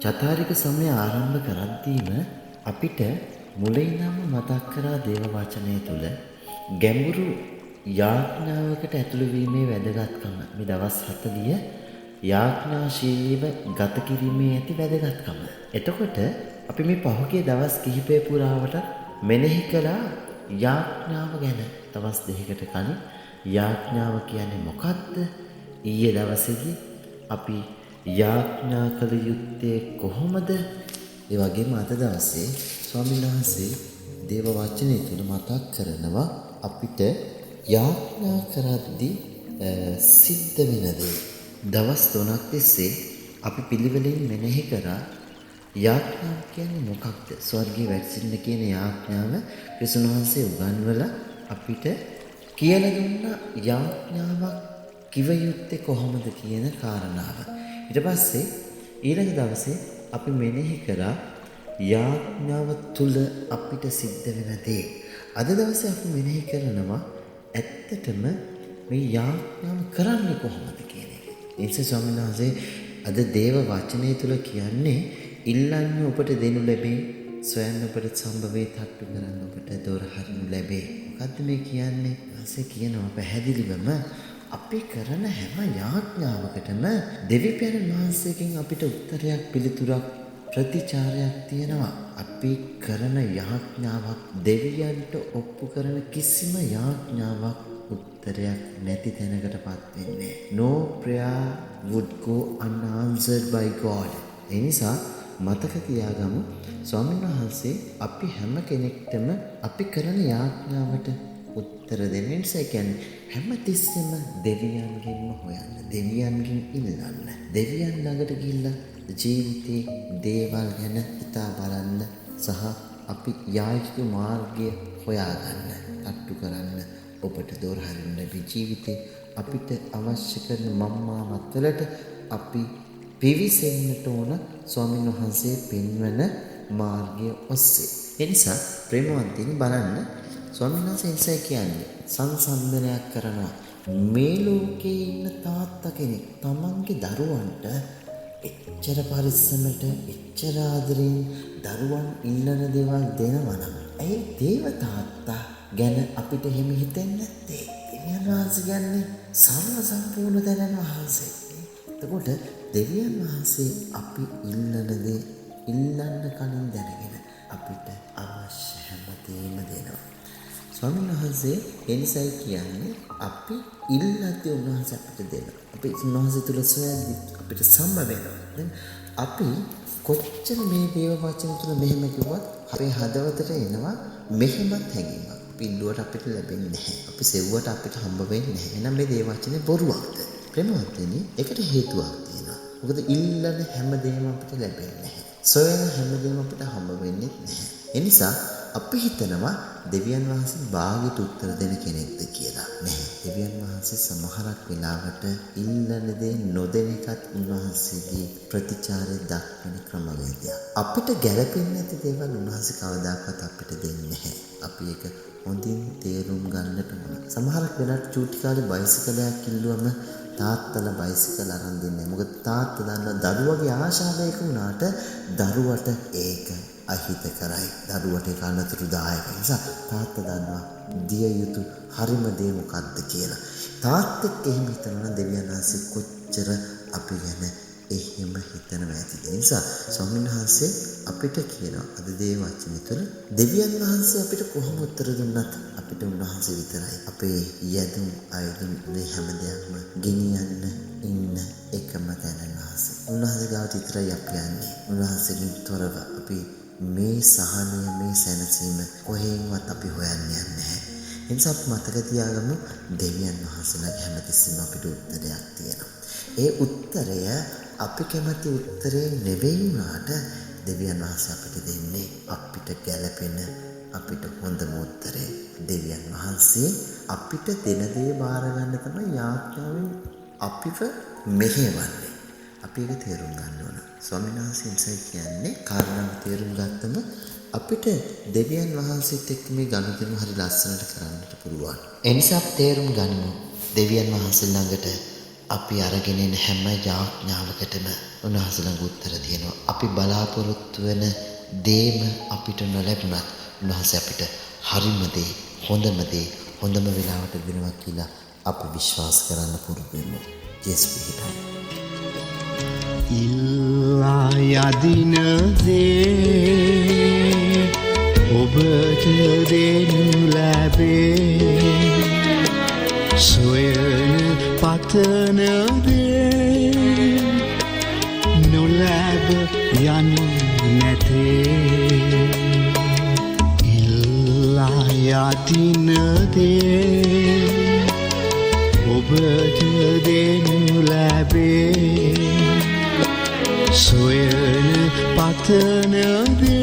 චතාරික සමය ආරම්භ කරද්දීම අපිට මුලින්ම මතක් කරා දේව වචනය තුල ගැඹුරු යාඥාවකට ඇතුළු වීමේ වැදගත්කම. මේ දවස් 40 යාඥාශීලීව ගත කිරීමේ ඇති වැදගත්කම. එතකොට අපි මේ පහුගිය දවස් කිහිපය පුරාවට මෙනෙහි කළා යාඥාව ගැන. දවස් දෙකකට කලින් යාඥාව කියන්නේ මොකක්ද? ඊයේ දවසේදී අපි යාඥා කළ යුත්තේ කොහොමද? ඒ වගේම අද දවසේ ස්වාමීන් වහන්සේ දේව වචනය තුල මතක් කරනවා අපිට යාඥා කරද්දී සිද්ධ වෙන දේ. දවස් 3ක් තිස්සේ අපි පිළිවෙලින් මෙනෙහි කරා යාඥාව කියන්නේ මොකක්ද? ස්වර්ගයේ වැඩසිටින කියන යාඥාව ක්‍රිස්තුන් වහන්සේ උගන්වලා අපිට කියලා දුන්න යාඥාවක් කිව යුත්තේ කොහොමද කියන කාරණාව. ඊට පස්සේ ඊළඟ දවසේ අපි මෙනෙහි කරා යාඥාව තුල අපිට සිද්ධ වෙන දේ. අද දවසේ අපි මෙනෙහි කරනවා ඇත්තටම මේ යාඥාව කරන්නේ කොහොමද කියන එක. ඒ නිසා ස්වාමීන් වහන්සේ අද දේව වචනය තුල කියන්නේ ඉල්ලන්න ඔබට දෙනු ලැබේ, සොයන්න ඔබට සම්භවේ, තට්ටු කරන්න ඔබට දොර හරිනු ලැබේ. මොකද්ද මේ කියන්නේ? ඊපස්සේ කියනවා පැහැදිලිවම අපි කරන හැම යාඥාවකටම දෙවිපැරණ වහන්සේගෙන් අපිට උත්තරයක්, පිළිතුරක්, ප්‍රතිචාරයක් තියෙනවා. අපි කරන යාඥාවක් දෙවියන්ට ඔප්පු කරන කිසිම යාඥාවක් උත්තරයක් නැති තැනකටපත් වෙන්නේ. No prayer would go unanswered by God. ඒ නිසා මතක තියාගමු ස්වාමීන් වහන්සේ අපි හැම කෙනෙක්ටම අපි කරන යාඥාවට උත්තර දෙන්න. ඒ නිසා කියන්නේ හැමතිස්සෙම දෙවියන්ගෙන්ම හොයන්න, දෙවියන්ගෙන් ඉල්ලන්න, දෙවියන් ළඟට ගිහිල්ලා ජීවිතේ දේවල් ගැන හිතා බලන්න සහ අපි යා යුතු මාර්ගය හොයාගන්න, අට්ටු කරන්න ඔබට දොර හරින්න ලැබි ජීවිතේ අපිට අවශ්‍ය කරන මම්මාවත් වලට අපි පිවිසෙන්නට ඕන ස්වාමීන් වහන්සේ පෙන්වන මාර්ගය ඔස්සේ. ඒ නිසා ප්‍රේමවන්තිනි බලන්න ස්වාමීන් වහන්සේ කියන්නේ සංසන්දනයක් කරනවා. මේ ලෝකේ ඉන්න තාත්තා කෙනෙක් තමන්ගේ දරුවන්ට එච්චර පරිස්සමට, එච්චර ආදරෙන් දරුවන් ඉන්නන දේවල් දෙනවා නම් ඒ දේව තාත්තා ගැන අපිට එහෙම හිතෙන්නේ නැත්තේ. දෙවියන් වහන්සේ කියන්නේ සර්ව සම්පූර්ණ දැනන වහන්සේ. එතකොට දෙවියන් වහන්සේ අපි ඉල්ලන දේ ඉල්ලන්න කලින් දැනගෙන අපිට අවශ්‍ය හැමදේම දෙනවා. ස්වාමීන් වහන්සේ එනිසයි කියන්නේ අපි ඉල්ලද්දී උන්වහන්සේ අපිට දෙනවා. අපි උන්වහන්සේ තුල සොයද්දී අපිට සම්බ වෙනවා. දැන් අපි කොච්චර මේ දේව වචන තුල මෙහෙම කිව්වත් අපේ හදවතට එනවා මෙහෙමත් හැඟීමක්. පිල්ලුවට අපිට ලැබෙන්නේ නැහැ. අපි සෙව්වට අපිට හම්බ වෙන්නේ නැහැ. එහෙනම් මේ දේව වචනේ බොරුවක්ද? ප්‍රේමවත්නි, ඒකට හේතුවක් තියෙනවා. මොකද ඉල්ලන හැමදේම අපිට ලැබෙන්නේ නැහැ. සොයන හැමදේම අපිට හම්බ වෙන්නේ නැහැ. ඒ නිසා අපි හිතනවා දෙවියන් වහන්සේ භාගයට උත්තර දෙන කෙනෙක්ද කියලා. නැහැ. දෙවියන් වහන්සේ සමහරක් වෙලාවට ඉල්ලන දේ නොදෙන එකත් උන්වහන්සේගේ ප්‍රතිචාරය දක්වන ක්‍රමවේදයක්. අපිට ගැළපෙන්නේ නැති දේවල් උන්වහන්සේ කවදාකවත් අපිට දෙන්නේ නැහැ. අපි ඒක හොඳින් තේරුම් ගන්නට ඕන. සමහරක් වෙලාවට චූටි කාලේ බයිසිකලයක් කිල්ලුවම තාත්තලා බයිසිකල් අරන් දෙන්නේ. මොකද තාත්තා දන්නවා දරුවගේ ආශාව ඒක වුණාට දරුවට ඒක අහිත කරයි. දරුවට ඒක අනතුරුදායක. ඒ නිසා තාත්තා දන්නවා දිය යුතු හරිම දේ මොකක්ද කියලා. තාත්තෙක් එහෙම හිතනවා දෙවියන් වහන්සේ කොච්චර අපි ගැන එහෙම හිතනවා ඇතිද? ඒ නිසා ස්වාමීන් වහන්සේ අපිට කියනවා අද දේව වචනය තුළ දෙවියන් වහන්සේ අපිට කොහොම උත්තර දුන්නත් අපිට උන්වහන්සේ විතරයි අපේ යදුම් අයදුම් මේ හැම දෙයක්ම ගෙනියන්න ඉන්න එකම තැන වහන්සේ. උන්වහන්සේ ගාවට විතරයි අපි යන්නේ. උන්වහන්සේගෙන් තොරව අපි මේ සහනය, මේ සැනසීම කොහෙන්වත් අපි හොයන්න යන්නේ නැහැ. ඒ නිසා අපි මතක තියාගමු දෙවියන් වහන්සේලාගේ හැමතිස්සෙම අපිට උත්තරයක් තියෙනවා. ඒ උත්තරය අපි කැමති උත්තරේ නෙවෙයි වුණාට දෙවියන් වහන්සේ අපිට දෙන්නේ අපිට ගැළපෙන අපිට හොඳම උත්තරේ. දෙවියන් වහන්සේ අපිට දෙන දේ බාර ගන්න තමයි යාඥාවෙන් අපිව මෙහෙවන්නේ. අපි ඒක තේරුම් ගන්න ඕන. ස්වාමීන් වහන්සේ කියන්නේ කාරණාව තේරුම් ගත්තම අපිට දෙවියන් වහන්සේත් එක්ක මේ ගනුදෙනු හරි ලස්සනට කරන්නට පුළුවන්. ඒ නිසා අපි තේරුම් ගනිමු දෙවියන් වහන්සේ ළඟට අපි අරගෙන එන හැම යාඥාවකටම උන්වහන්සේ ළඟ උත්තර තියෙනවා. අපි බලාපොරොත්තු වෙන දේම අපිට නොලැබුණත් උන්වහන්සේ අපිට හරිම දේ, හොඳම වෙලාවට දෙනවා කියලා අපි විශ්වාස කරන්න පුරුදු වෙමු. ජේසුස් පිහිටයි. ඉල්ලා යදින දේ ඔබට දෙනු ලැබේ. සොයන පතන දේ නොලැබ යනු නැතේ. ඉල්ලා යදින දේ ඔබට දෙනු ලැබේ. සොයන පතන දේ